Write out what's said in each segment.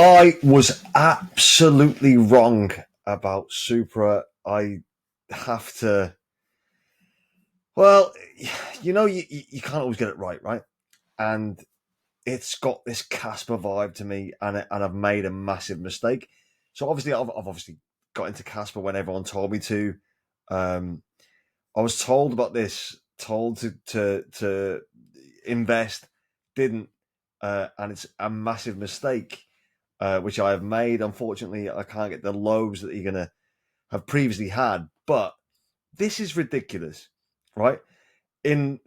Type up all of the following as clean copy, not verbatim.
I was absolutely wrong about Supra. I have to. Well, you can't always get it right, right? And it's got this Casper vibe to me, and I've made a massive mistake. So obviously, I've obviously got into Casper when everyone told me to. Um, I was told about this, told to invest, didn't, and it's a massive mistake, which I have made. Unfortunately, I can't get the lows that you're gonna have previously had, but this is ridiculous, right? In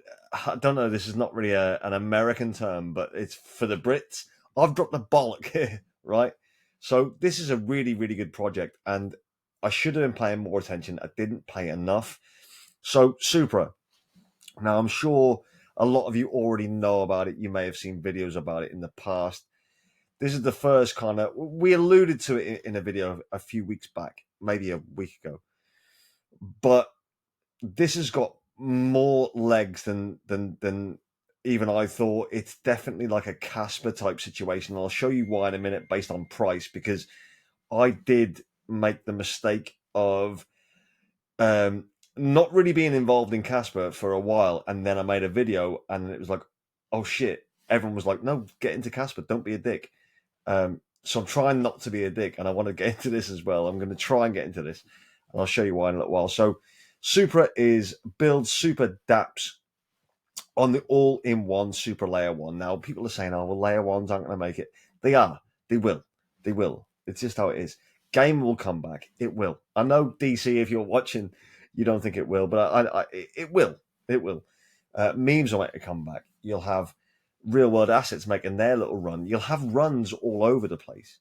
I don't know, this is not really an American term, but it's for the Brits. I've dropped the bollock here, right? So this is a really, really good project, and I should have been paying more attention. I didn't pay enough. So Supra. Now I'm sure a lot of you already know about it. You may have seen videos about it in the past. This is the first kind of we alluded to it in a video a few weeks back, maybe a week ago. But this has got more legs than even I thought. It's definitely like a Casper type situation. I'll show you why in a minute based on price, because I did make the mistake of um, not really being involved in Casper for a while, and then I made a video, and it was like, oh shit! Everyone was like, "No, get into Casper. Don't be a dick." So I'm trying not to be a dick, and I want to get into this as well. I'm going to try and get into this, and I'll show you why in a little while. So, Supra is build Super DApps on the all-in-one Super Layer One. Now, people are saying, "Oh, well, Layer Ones aren't going to make it." They are. They will. They will. It's just how it is. Game will come back. It will. I know DC. If you're watching, you don't think it will, but it will. It will. Memes will make a comeback. You'll have real-world assets making their little run. You'll have runs all over the place.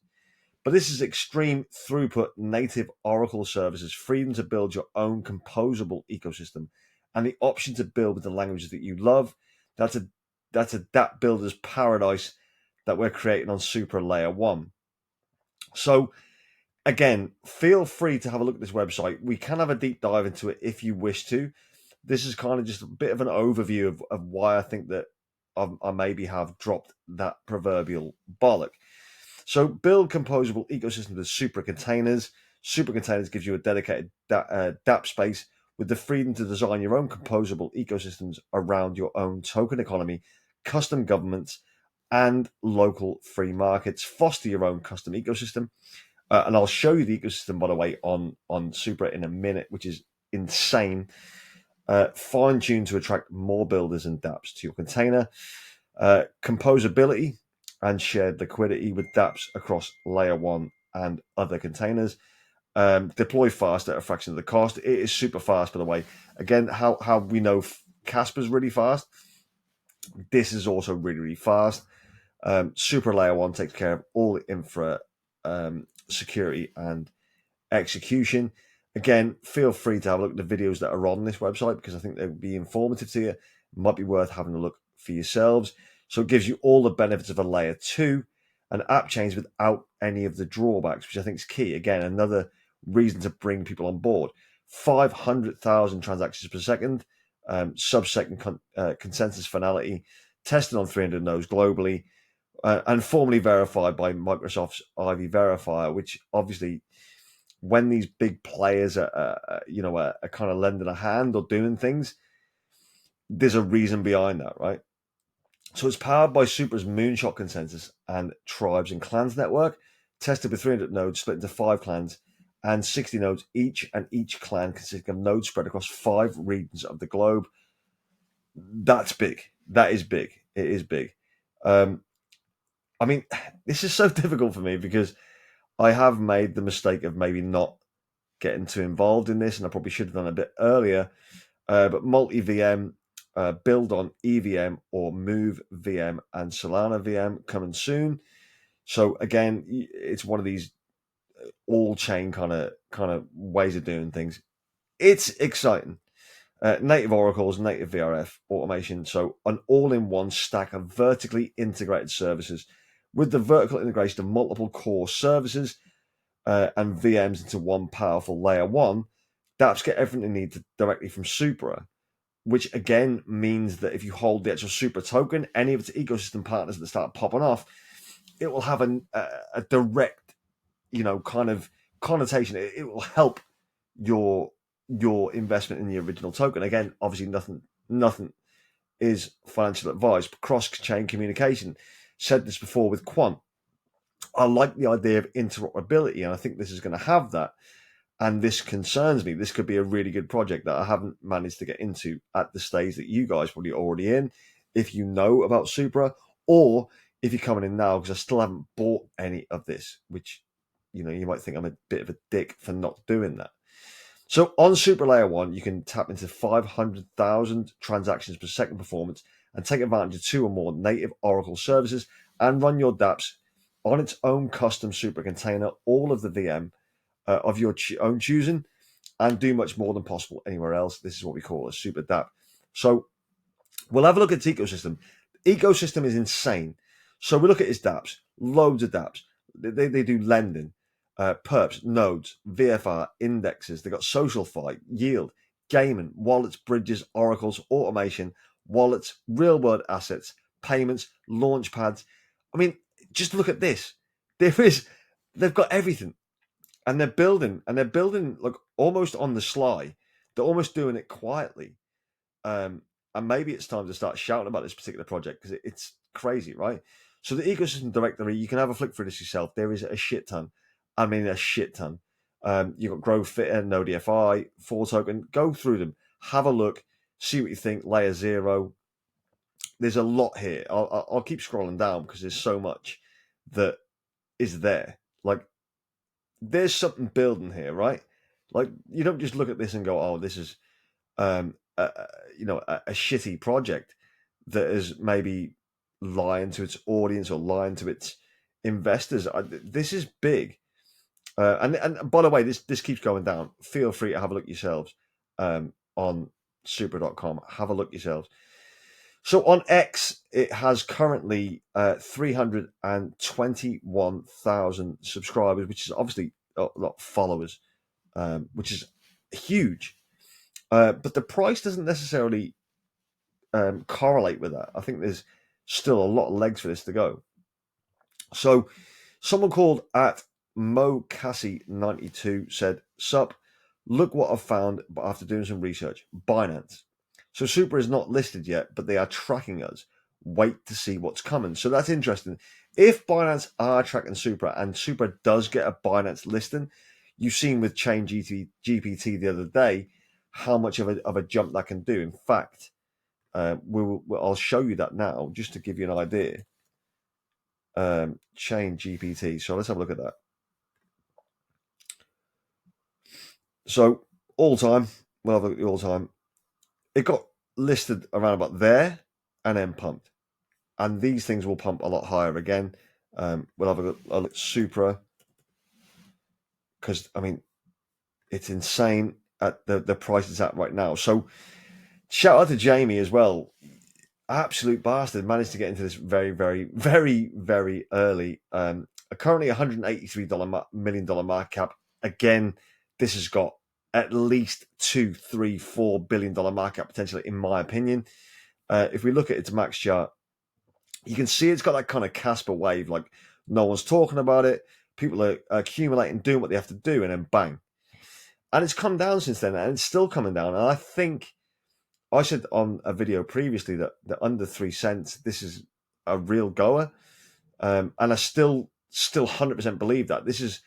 But this is extreme throughput native Oracle services, freedom to build your own composable ecosystem, and the option to build with the languages that you love. That's a dApp builder's paradise that we're creating on Super Layer 1. So again, feel free to have a look at this website. We can have a deep dive into it if you wish to. This is kind of just a bit of an overview of why I think that I maybe have dropped that proverbial bollock. So build composable ecosystems with Supra containers. Supra containers gives you a dedicated dApp space with the freedom to design your own composable ecosystems around your own token economy, custom governments, and local free markets. Foster your own custom ecosystem. And I'll show you the ecosystem, by the way, on Supra in a minute, which is insane. Fine-tuned to attract more builders and dApps to your container. Composability and shared liquidity with dApps across layer 1 and other containers. Deploy fast at a fraction of the cost. It is super fast, by the way. Again, how we know Casper's really fast. This is also really, really fast. Super Layer 1 takes care of all the infra security and execution. Again, feel free to have a look at the videos that are on this website, because I think they would be informative to you. It might be worth having a look for yourselves. So it gives you all the benefits of a layer 2 and app chains without any of the drawbacks, which I think is key. Again, another reason to bring people on board. 500,000 transactions per second, sub-second consensus finality, tested on 300 nodes globally, and formally verified by Microsoft's Ivy Verifier, which obviously, when these big players are kind of lending a hand or doing things, there's a reason behind that, right? So it's powered by Supra's Moonshot consensus and tribes and clans network, tested with 300 nodes split into 5 clans and 60 nodes each, and each clan consisting of nodes spread across 5 regions of the globe. That's big. That is big. It is big. I mean, this is so difficult for me because I have made the mistake of maybe not getting too involved in this, and I probably should have done a bit earlier. But multi VM, build on EVM or Move VM and Solana VM coming soon. So again, it's one of these all chain kind of ways of doing things. It's exciting. Native oracles, native VRF automation. So an all-in-one stack of vertically integrated services with the vertical integration of multiple core services and VMs into one powerful layer 1. dApps get everything they need directly from Supra, which again means that if you hold the actual Supra token, any of its ecosystem partners that start popping off, it will have a direct, kind of connotation. It will help your investment in the original token. Again, obviously, nothing is financial advice. Cross chain communication. Said this before with Quant. I like the idea of interoperability, and I think this is going to have that. And this concerns me. This could be a really good project that I haven't managed to get into at the stage that you guys probably already in. If you know about Supra, or if you're coming in now, because I still haven't bought any of this, which you might think I'm a bit of a dick for not doing that. So on Supra Layer 1, you can tap into 500,000 transactions per second performance and take advantage of 2 or more native Oracle services and run your dApps on its own custom Supra container, all of the VM of your own choosing, and do much more than possible anywhere else. This is what we call a Super dApp. So we'll have a look at its ecosystem. The ecosystem is insane. So we look at its dApps, loads of dApps. They do lending, perps, nodes, VFR, indexes. They've got SocialFi, yield, gaming, wallets, bridges, oracles, automation, wallets, real world assets, payments, launch pads. I mean, just look at this. They've got everything. And they're building like almost on the sly. They're almost doing it quietly. And maybe it's time to start shouting about this particular project because it's crazy, right? So the ecosystem directory, you can have a flick through this yourself. There is a shit ton. I mean, a shit ton. You've got Grow Fitter, NodeFi, 4Token. Go through them. Have a look. See what you think. Layer 0. There's a lot here. I'll keep scrolling down because there's so much that is there. Like, there's something building here, right? Like, you don't just look at this and go, "Oh, this is, a shitty project that is maybe lying to its audience or lying to its investors." This is big, and by the way, this keeps going down. Feel free to have a look yourselves on Supra.com. Have a look yourselves. So on X, it has currently 321,000 subscribers, which is obviously a lot of followers, which is huge. But the price doesn't necessarily correlate with that. I think there's still a lot of legs for this to go. So someone called at MoCassie92 said, "Sup, look what I've found after doing some research. Binance. So Supra is not listed yet, but they are tracking us. Wait to see what's coming." So that's interesting. If Binance are tracking Supra and Supra does get a Binance listing, you've seen with Chain GPT the other day how much of a jump that can do. In fact, I'll show you that now just to give you an idea. Chain GPT. So let's have a look at that. So all time, we'll have a look at the all time. It got listed around about there and then pumped. And these things will pump a lot higher again. We'll have a look at Supra because, I mean, it's insane at the price it's at right now. So shout out to Jamie as well. Absolute bastard, managed to get into this very, very, very, very early. Currently $183 million market cap. Again, this has got at least $2, $3, $4 billion market cap potential, in my opinion. If we look at its max chart, you can see it's got that kind of Casper wave, like no one's talking about it. People are accumulating, doing what they have to do, and then bang. And it's come down since then, and it's still coming down. And I think I said on a video previously that under 3 cents, this is a real goer. And I still 100% believe that. This is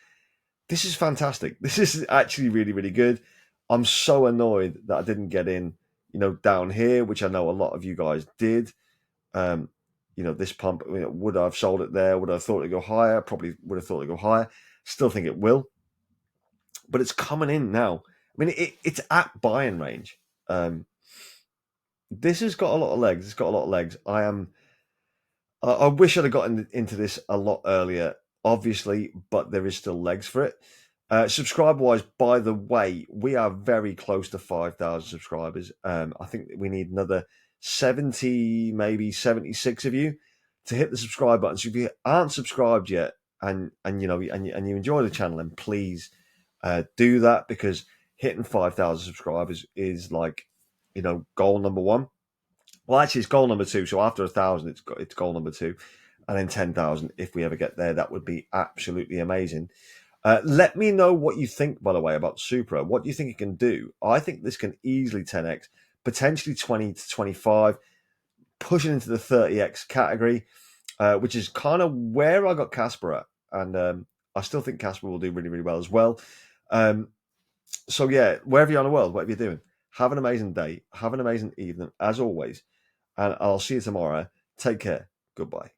fantastic. This is actually really, really good. I'm so annoyed that I didn't get in, down here, which I know a lot of you guys did. This pump, would I have sold it there? Would I have thought it'd go higher? Probably would have thought it'd go higher. Still think it will. But it's coming in now. I mean, it's at buying range. This has got a lot of legs. It's got a lot of legs. I wish I'd have gotten into this a lot earlier, obviously, but there is still legs for it. Subscriber-wise, by the way, we are very close to 5,000 subscribers. I think we need another 70, maybe 76 of you to hit the subscribe button. So if you aren't subscribed yet and you enjoy the channel, then please do that, because hitting 5,000 subscribers is like, goal number 1. Well, actually, it's goal number 2. So after 1,000, it's goal number 2. and then 10,000 if we ever get there. That would be absolutely amazing. Let me know what you think, by the way, about Supra. What do you think it can do? I think this can easily 10x, potentially 20 to 25, pushing into the 30x category, which is kind of where I got Casper at. And I still think Casper will do really, really well as well. So, yeah, wherever you're in the world, whatever you're doing, have an amazing day. Have an amazing evening, as always. And I'll see you tomorrow. Take care. Goodbye.